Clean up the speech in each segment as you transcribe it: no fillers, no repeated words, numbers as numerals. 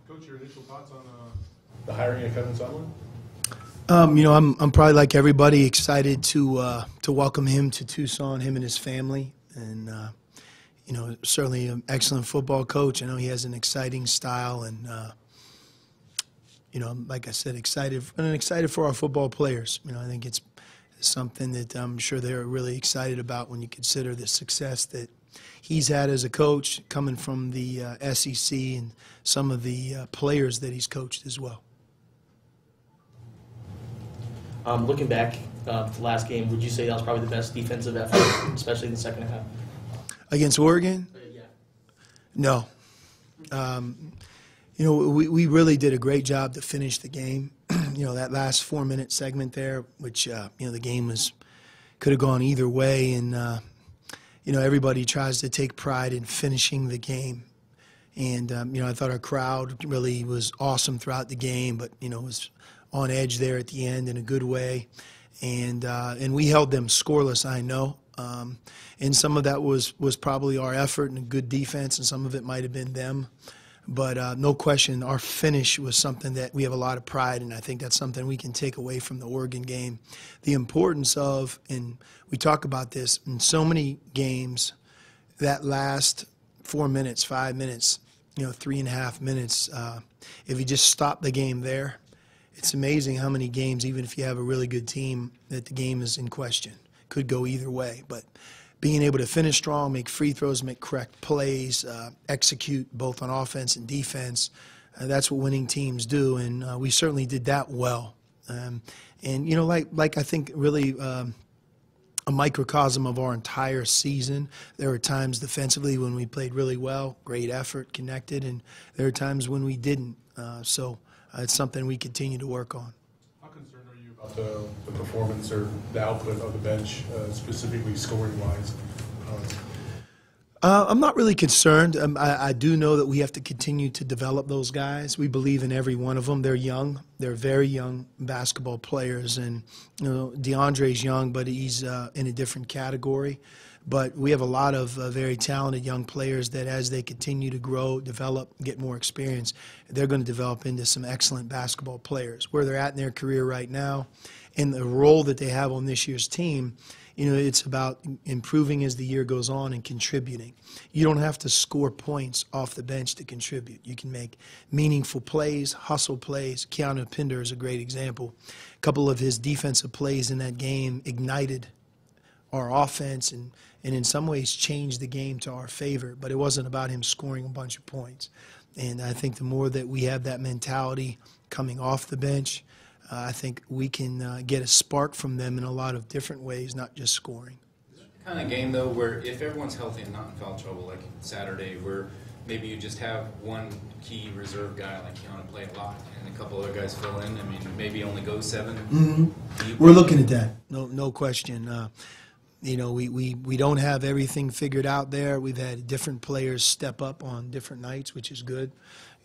Coach, your initial thoughts on the hiring of Kevin Sumlin? I'm probably like everybody excited to welcome him to Tucson, him and his family, and certainly an excellent football coach. I know he has an exciting style, and like I said, excited for our football players. I think it's something that I'm sure they're really excited about when you consider the success that he's had as a coach, coming from the SEC, and some of the players that he's coached as well. Looking back to the last game, would you say that was probably the best defensive effort, especially in the second half? Against Oregon? Yeah. No. We really did a great job to finish the game. That last 4-minute segment there, which, the game could have gone either way. And, everybody tries to take pride in finishing the game. And, I thought our crowd really was awesome throughout the game, but, was on edge there at the end in a good way. And we held them scoreless, I know. And some of that was probably our effort and a good defense, and some of it might have been them. But no question, our finish was something that we have a lot of pride in. I think that's something we can take away from the Oregon game. The importance of, and we talk about this in so many games, that last 4 minutes, 5 minutes, 3.5 minutes, if you just stop the game there, it's amazing how many games, even if you have a really good team, that the game is in question. Could go either way. But being able to finish strong, make free throws, make correct plays, execute both on offense and defense, that's what winning teams do, and we certainly did that well. Like I think really a microcosm of our entire season, there were times defensively when we played really well, great effort, connected, and there are times when we didn't. So it's something we continue to work on. How concerned are you about the performance or the output of the bench, specifically scoring-wise? I'm not really concerned. I do know that we have to continue to develop those guys. We believe in every one of them. They're young. They're very young basketball players. And, DeAndre's young, but he's in a different category. But we have a lot of very talented young players that as they continue to grow, develop, get more experience, they're going to develop into some excellent basketball players. Where they're at in their career right now and the role that they have on this year's team, it's about improving as the year goes on and contributing. You don't have to score points off the bench to contribute. You can make meaningful plays, hustle plays. Keanu Pinder is a great example. A couple of his defensive plays in that game ignited our offense and in some ways changed the game to our favor, but it wasn't about him scoring a bunch of points. And I think the more that we have that mentality coming off the bench, I think we can get a spark from them in a lot of different ways, not just scoring. Is it the kind of game, though, where if everyone's healthy and not in foul trouble, like Saturday, where maybe you just have one key reserve guy like Keanu play a lot and a couple other guys fill in? I mean, maybe only go 7? Mm-hmm. We're looking at that, no question. We don't have everything figured out there. We've had different players step up on different nights, which is good.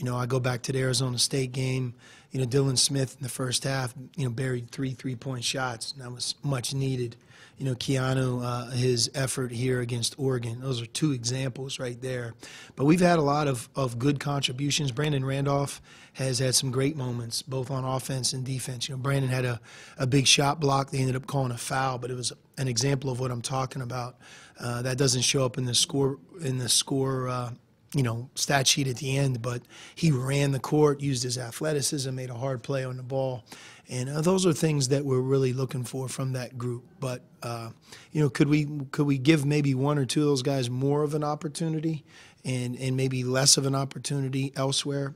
I go back to the Arizona State game. Dylan Smith in the first half, buried 3 3-point shots, and that was much needed. Keanu, his effort here against Oregon, those are 2 examples right there. But we've had a lot of good contributions. Brandon Randolph has had some great moments, both on offense and defense. Brandon had a big shot block. They ended up calling a foul, but it was an example of what I'm talking about. That doesn't show up in the score stat sheet at the end, but he ran the court, used his athleticism, made a hard play on the ball. And those are things that we're really looking for from that group. But, could we give maybe 1 or 2 of those guys more of an opportunity and maybe less of an opportunity elsewhere?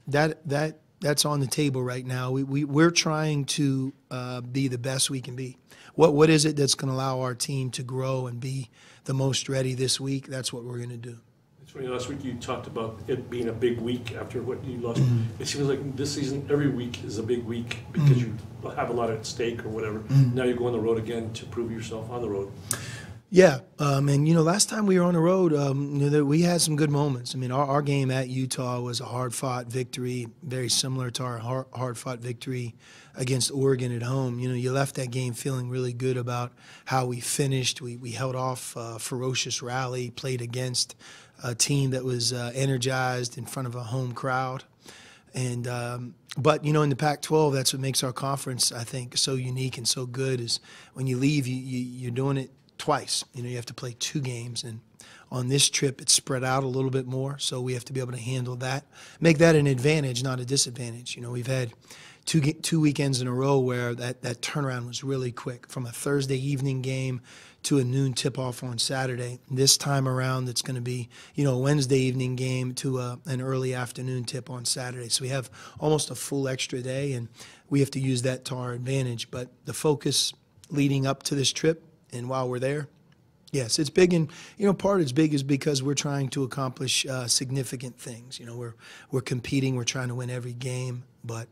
That's on the table right now. We're trying to be the best we can be. What is it that's going to allow our team to grow and be the most ready this week? That's what we're going to do. Last week you talked about it being a big week after what you lost. It seems like this season every week is a big week because you have a lot at stake or whatever. Now you go on the road again to prove yourself on the road. Yeah, and last time we were on the road, we had some good moments. I mean, our game at Utah was a hard-fought victory, very similar to our hard-fought victory against Oregon at home. You left that game feeling really good about how we finished. We held off a ferocious rally, played against a team that was energized in front of a home crowd. And but in the Pac-12, that's what makes our conference, I think, so unique and so good. Is when you leave, you're doing it twice. You have to play 2 games, and on this trip, it's spread out a little bit more. So we have to be able to handle that, make that an advantage, not a disadvantage. We've had two weekends in a row where that turnaround was really quick, from a Thursday evening game to a noon tip-off on Saturday. This time around, it's going to be, a Wednesday evening game to an early afternoon tip on Saturday. So we have almost a full extra day, and we have to use that to our advantage. But the focus leading up to this trip and while we're there, yes, it's big. And, part it's big is because we're trying to accomplish significant things. We're competing. We're trying to win every game. But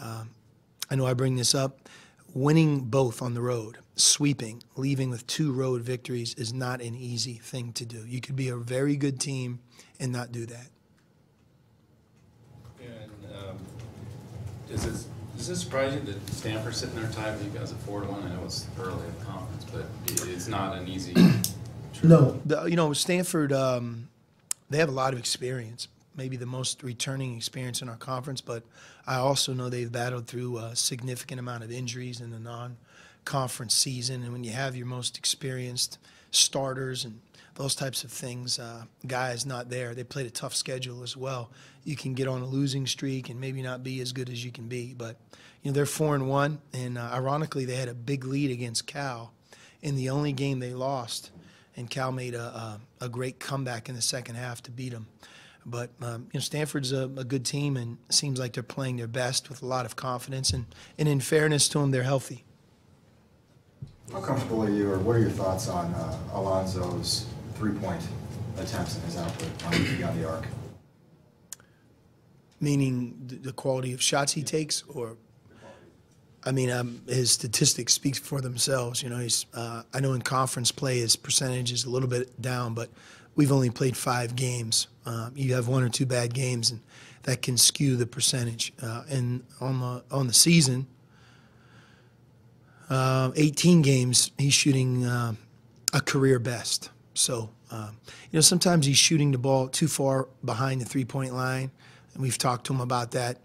I know I bring this up. Winning both on the road, sweeping, leaving with 2 road victories is not an easy thing to do. You could be a very good team and not do that. And does it surprise you that Stanford's sitting there tied with you guys at 4-1? I know it's early in the conference, but it's not an easy trip. No, Stanford, they have a lot of experience. Maybe the most returning experience in our conference, but I also know they've battled through a significant amount of injuries in the non-conference season. And when you have your most experienced starters and those types of things, guys not there, they played a tough schedule as well. You can get on a losing streak and maybe not be as good as you can be. But, they're 4-1, and ironically, they had a big lead against Cal in the only game they lost, and Cal made a great comeback in the second half to beat them. But Stanford's a good team, and it seems like they're playing their best with a lot of confidence. And in fairness to them, they're healthy. How comfortable are you, or what are your thoughts on Alonzo's three-point attempts and his output beyond the arc? Meaning the quality of shots he takes, or his statistics speak for themselves. He's I know in conference play his percentage is a little bit down, but we've only played 5 games. You have 1 or 2 bad games, and that can skew the percentage. And on the season, 18 games, he's shooting a career best. So, sometimes he's shooting the ball too far behind the three-point line, and we've talked to him about that.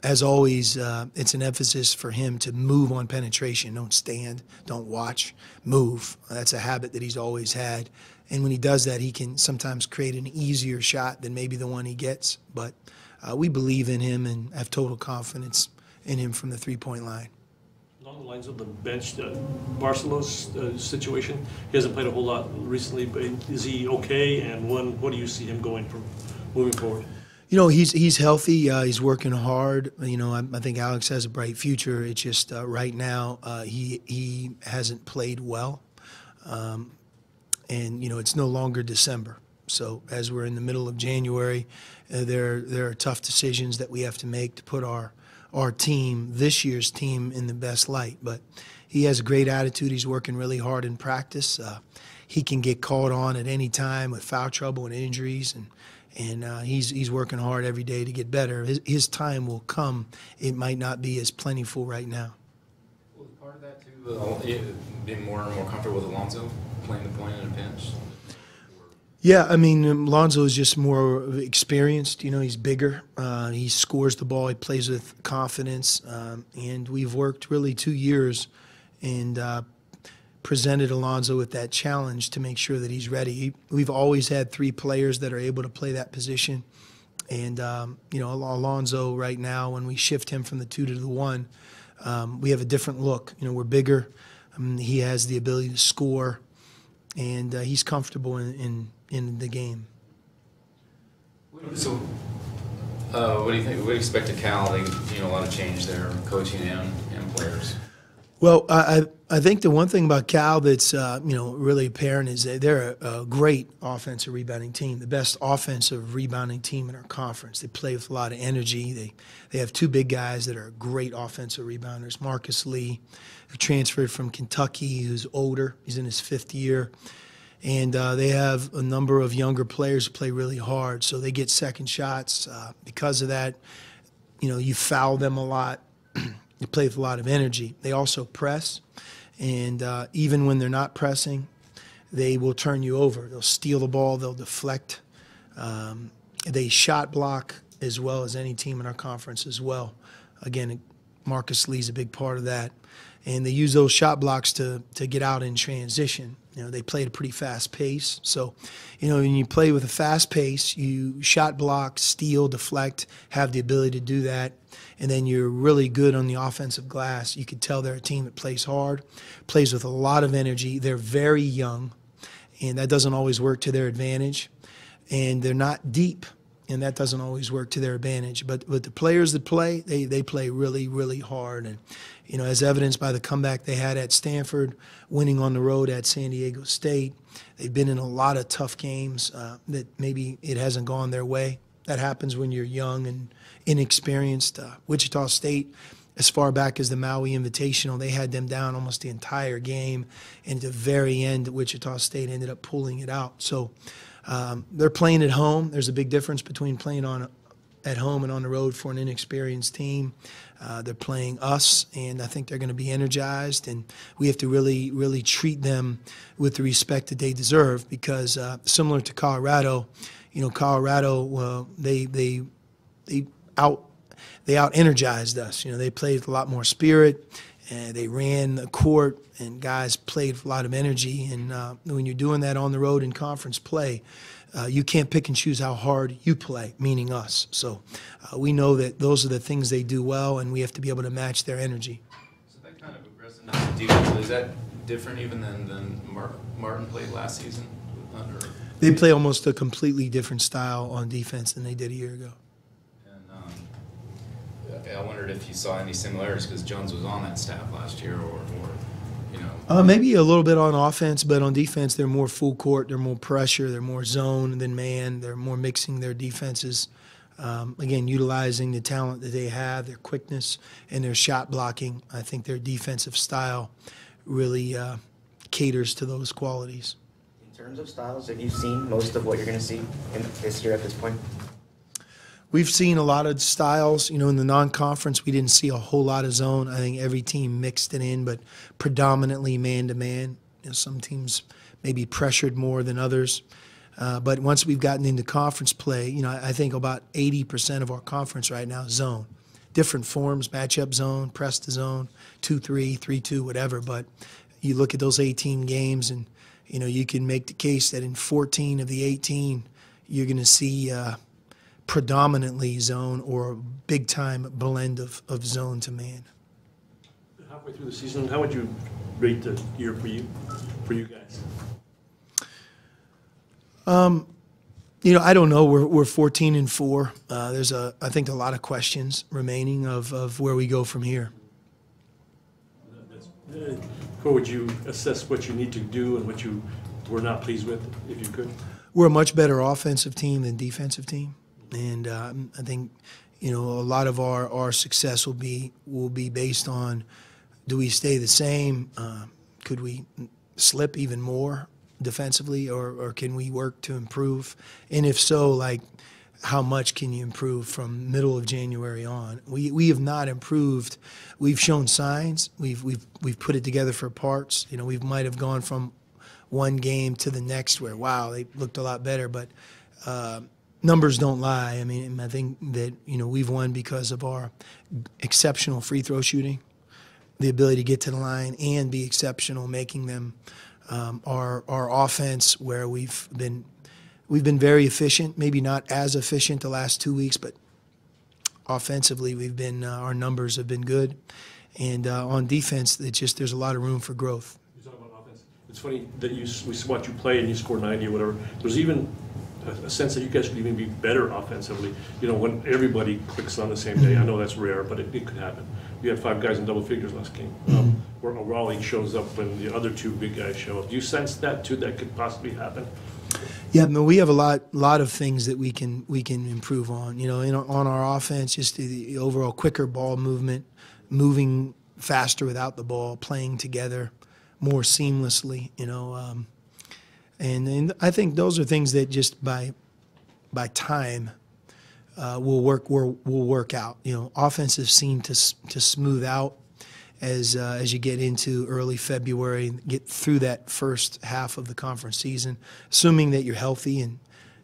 As always, it's an emphasis for him to move on penetration. Don't stand, don't watch, move. That's a habit that he's always had. And when he does that, he can sometimes create an easier shot than maybe the one he gets. But we believe in him and have total confidence in him from the three-point line. Along the lines of the bench, Barcelo's situation, he hasn't played a whole lot recently, but is he okay? And what do you see him going from moving forward? He's healthy. He's working hard. I think Alex has a bright future. It's just right now he hasn't played well. And it's no longer December. So as we're in the middle of January, there are tough decisions that we have to make to put our team, this year's team, in the best light. But he has a great attitude. He's working really hard in practice. He can get called on at any time with foul trouble and injuries, and he's working hard every day to get better. His time will come. It might not be as plentiful right now. Well, part of that too, being more and more comfortable with Alonzo playing the point in a pinch. Yeah, Alonzo is just more experienced. He's bigger. He scores the ball. He plays with confidence. And we've worked really 2 years and presented Alonzo with that challenge to make sure that he's ready. We've always had 3 players that are able to play that position. And, Alonzo right now, when we shift him from the 2 to the 1, we have a different look. We're bigger. He has the ability to score, and he's comfortable in the game. So, what do you think? What do you expect of Cal? A lot of change there, coaching and players. Well, I think the one thing about Cal that's really apparent is that they're a great offensive rebounding team, the best offensive rebounding team in our conference. They play with a lot of energy. They have 2 big guys that are great offensive rebounders. Marcus Lee, who transferred from Kentucky, who's older. He's in his 5th year. And they have a number of younger players who play really hard, so they get second shots. Because of that, you foul them a lot. They play with a lot of energy. They also press, and even when they're not pressing, they will turn you over. They'll steal the ball. They'll deflect. They shot block as well as any team in our conference as well. Again, Marcus Lee's a big part of that. And they use those shot blocks to get out in transition. You know, they play at a pretty fast pace. So, you know, when you play with a fast pace, you shot block, steal, deflect, have the ability to do that. And then you're really good on the offensive glass. You could tell they're a team that plays hard, plays with a lot of energy. They're very young, and that doesn't always work to their advantage. And they're not deep, and that doesn't always work to their advantage. But the players that play, they play really, really hard. And, you know, as evidenced by the comeback they had at Stanford, winning on the road at San Diego State, they've been in a lot of tough games that maybe it hasn't gone their way. That happens when you're young and inexperienced. Wichita State, as far back as the Maui Invitational, they had them down almost the entire game. And at the very end, Wichita State ended up pulling it out. So they're playing at home. There's a big difference between playing at home and on the road for an inexperienced team. They're playing us, and I think they're going to be energized, and we have to really, really treat them with the respect that they deserve because similar to Colorado, you know, Colorado, they out-energized us. You know, they played with a lot more spirit, and they ran the court, and guys played with a lot of energy. And when you're doing that on the road in conference play, you can't pick and choose how hard you play, meaning us. So we know that those are the things they do well, and we have to be able to match their energy. So that kind of aggressiveness defensively, is that different even than Martin played last season? They play almost a completely different style on defense than they did a year ago. And I wondered if you saw any similarities because Jones was on that staff last year, or you know. Maybe a little bit on offense, but on defense, they're more full court, they're more pressure, they're more zone than man, they're more mixing their defenses. Again, utilizing the talent that they have, their quickness, and their shot blocking. I think their defensive style really caters to those qualities. In terms of styles, have you seen most of what you're going to see in this year at this point? We've seen a lot of styles. You know, in the non-conference, we didn't see a whole lot of zone. I think every team mixed it in, but predominantly man-to-man. You know, some teams maybe pressured more than others. But once we've gotten into conference play, you know, I think about 80% of our conference right now is zone. Different forms, matchup zone, press to zone, 2-3, 3-2, whatever. But you look at those 18 games and, you know, you can make the case that in 14 of the 18, you're going to see predominantly zone or a big-time blend of zone to man. Halfway through the season, how would you rate the year for you guys? You know, I don't know. We're 14-4. There's I think a lot of questions remaining of where we go from here. How would you assess what you need to do and what you were not pleased with, if you could? We're a much better offensive team than defensive team, and I think, you know, a lot of our success will be based on, do we stay the same? Could we slip even more defensively, or can we work to improve? And if so, like, how much can you improve from middle of January on? We have not improved. We've shown signs. We've put it together for parts. You know, we might have gone from one game to the next where, wow, they looked a lot better, but numbers don't lie. I mean, I think that, you know, we've won because of our exceptional free throw shooting, the ability to get to the line and be exceptional making them. Our offense, where we've been very efficient, maybe not as efficient the last 2 weeks, but offensively we've been our numbers have been good, and on defense, there's a lot of room for growth. You talk about offense. It's funny that we watch you play and you score 90 or whatever. There's even a sense that you guys could even be better offensively. You know, when everybody clicks on the same day. I know that's rare, but it could happen. We had 5 guys in double figures last game. Where Raleigh shows up when the other 2 big guys show up. Do you sense that too? That could possibly happen. Yeah, no, we have a lot of things that we can improve on. You know, on our offense, just the overall quicker ball movement, moving faster without the ball, playing together more seamlessly. You know, and I think those are things that just by time will work out. You know, offenses seem to smooth out as you get into early February and get through that first half of the conference season, assuming that you're healthy. And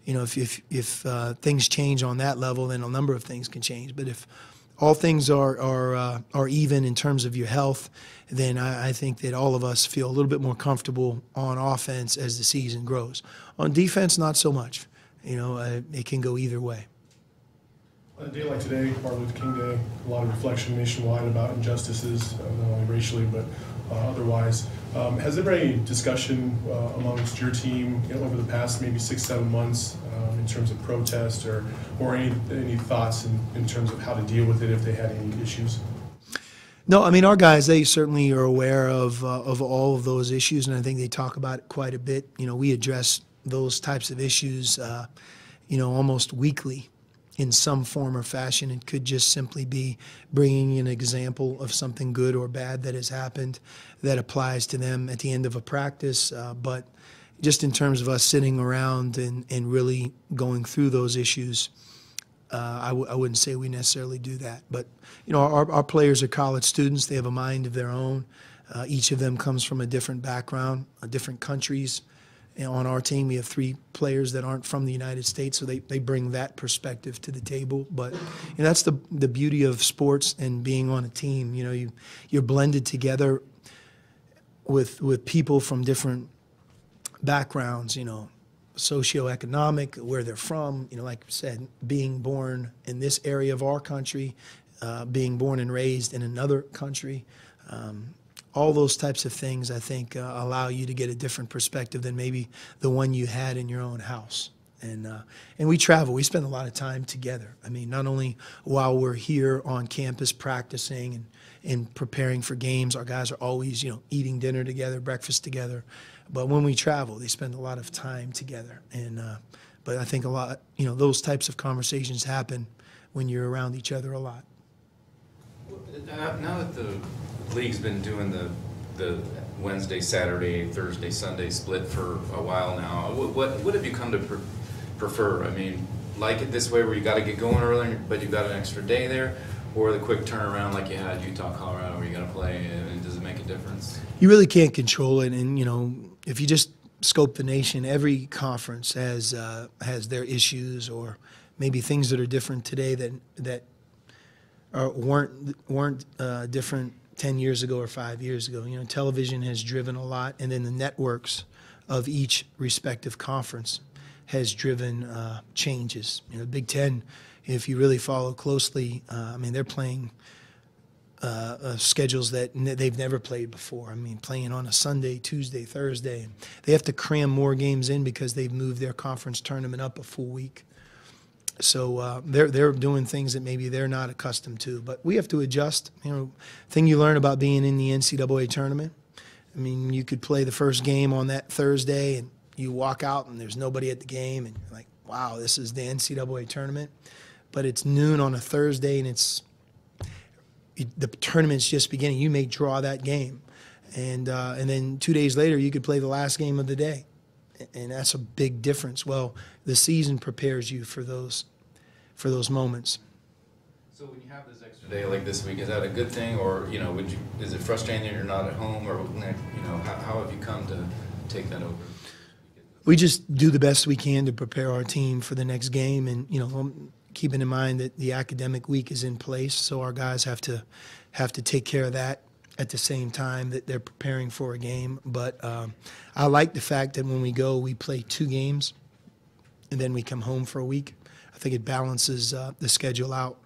if things change on that level, then a number of things can change. But if all things are even in terms of your health, then I think that all of us feel a little bit more comfortable on offense as the season grows. On defense, not so much. It can go either way. On a day like today, Martin Luther King Day, a lot of reflection nationwide about injustices, not only racially but otherwise. Has there been any discussion amongst your team over the past maybe 6-7 months in terms of protest or any thoughts in terms of how to deal with it if they had any issues? No, I mean, our guys, they certainly are aware of all of those issues, and I think they talk about it quite a bit. We address those types of issues, almost weekly in some form or fashion. It could just simply be bringing an example of something good or bad that has happened that applies to them at the end of a practice. But just in terms of us sitting around and really going through those issues, I wouldn't say we necessarily do that. But, our players are college students. They have a mind of their own. Each of them comes from a different background, different countries. On our team, we have 3 players that aren't from the United States, so they bring that perspective to the table. But that's the beauty of sports and being on a team. You're blended together with people from different backgrounds, socioeconomic, where they're from. Like I said, being born in this area of our country, being born and raised in another country. All those types of things, I think, allow you to get a different perspective than maybe the one you had in your own house. And we travel. We spend a lot of time together. I mean, not only while we're here on campus practicing and preparing for games, our guys are always, eating dinner together, breakfast together. But when we travel, they spend a lot of time together. But I think a lot, those types of conversations happen when you're around each other a lot. Now that the league's been doing the Wednesday, Saturday, Thursday, Sunday split for a while now, what have you come to prefer? I mean, like it this way where you got to get going early, but you've got an extra day there, or the quick turnaround like you had Utah, Colorado, where you got to play, and does it make a difference? You really can't control it, and if you just scope the nation, every conference has their issues or maybe things that are different today that weren't different 10 years ago or 5 years ago. Television has driven a lot, and then the networks of each respective conference has driven changes. Big Ten, if you really follow closely, they're playing schedules that they've never played before. Playing on a Sunday, Tuesday, Thursday. They have to cram more games in because they've moved their conference tournament up a full week. So they're doing things that maybe they're not accustomed to. But we have to adjust. Thing you learn about being in the NCAA tournament, you could play the first game on that Thursday and you walk out and there's nobody at the game and you're like, wow, this is the NCAA tournament. But it's noon on a Thursday and the tournament's just beginning. You may draw that game. And then 2 days later you could play the last game of the day. And that's a big difference. Well, the season prepares you for those moments. So when you have this extra day like this week, is that a good thing, or is it frustrating that you're not at home, or how have you come to take that over? We just do the best we can to prepare our team for the next game, and keeping in mind that the academic week is in place, so our guys have to take care of that at the same time that they're preparing for a game. But I like the fact that when we go, we play 2 games, and then we come home for a week. I think it balances the schedule out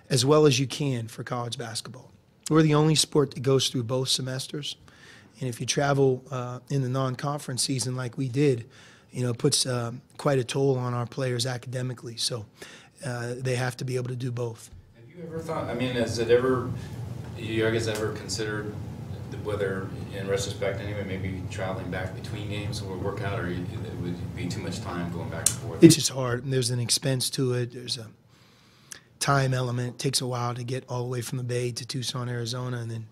as well as you can for college basketball. We're the only sport that goes through both semesters. And if you travel in the non-conference season like we did, it puts quite a toll on our players academically. So they have to be able to do both. Have you ever thought, has it ever, you guys ever considered whether, in retrospect anyway, maybe traveling back between games would work out, or it would be too much time going back and forth? It's just hard. There's an expense to it. There's a time element. It takes a while to get all the way from the Bay to Tucson, Arizona, and then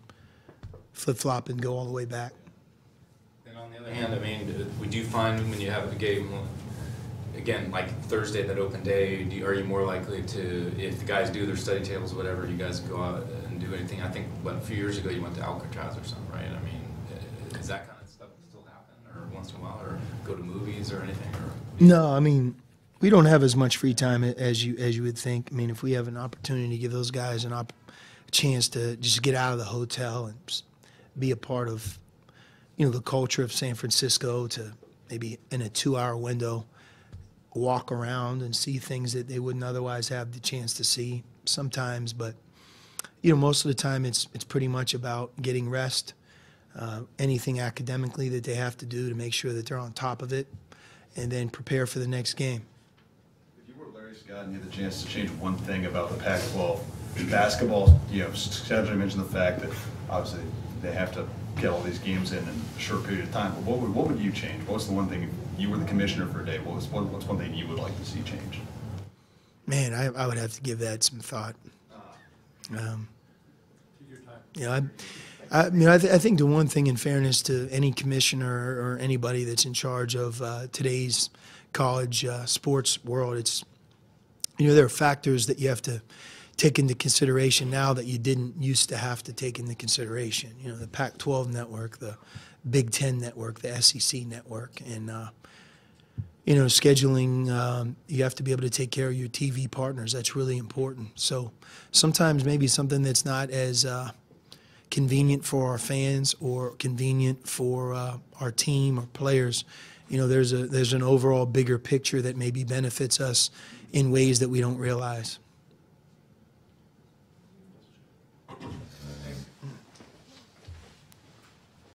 flip-flop and go all the way back. And on the other hand, would you find when you have a game, again, like Thursday, that open day, are you more likely to, if the guys do their study tables, whatever, you guys go out and do anything? I think, a few years ago you went to Alcatraz or something, right? I mean, is that kind of stuff still happen, or once in a while, or go to movies or anything? Or No, I mean, we don't have as much free time as you would think. I mean, if we have an opportunity to give those guys a chance to just get out of the hotel and just be a part of, the culture of San Francisco, to maybe in a 2-hour window walk around and see things that they wouldn't otherwise have the chance to see sometimes. But most of the time it's pretty much about getting rest, anything academically that they have to do to make sure that they're on top of it, and then prepare for the next game. If you were Larry Scott and you had the chance to change one thing about the Pac-12 basketball, Cedric mentioned the fact that obviously they have to get all these games in a short period of time. But what would you change? What's the one thing, if you were the commissioner for a day, what's one thing you would like to see change? Man, I would have to give that some thought. I think the one thing, in fairness to any commissioner or anybody that's in charge of today's college sports world, it's there are factors that you have to take into consideration now that you didn't used to have to take into consideration. The Pac-12 network, the Big Ten network, the SEC network, and scheduling. You have to be able to take care of your TV partners. That's really important. So sometimes maybe something that's not as convenient for our fans or convenient for our team or players. There's an overall bigger picture that maybe benefits us in ways that we don't realize.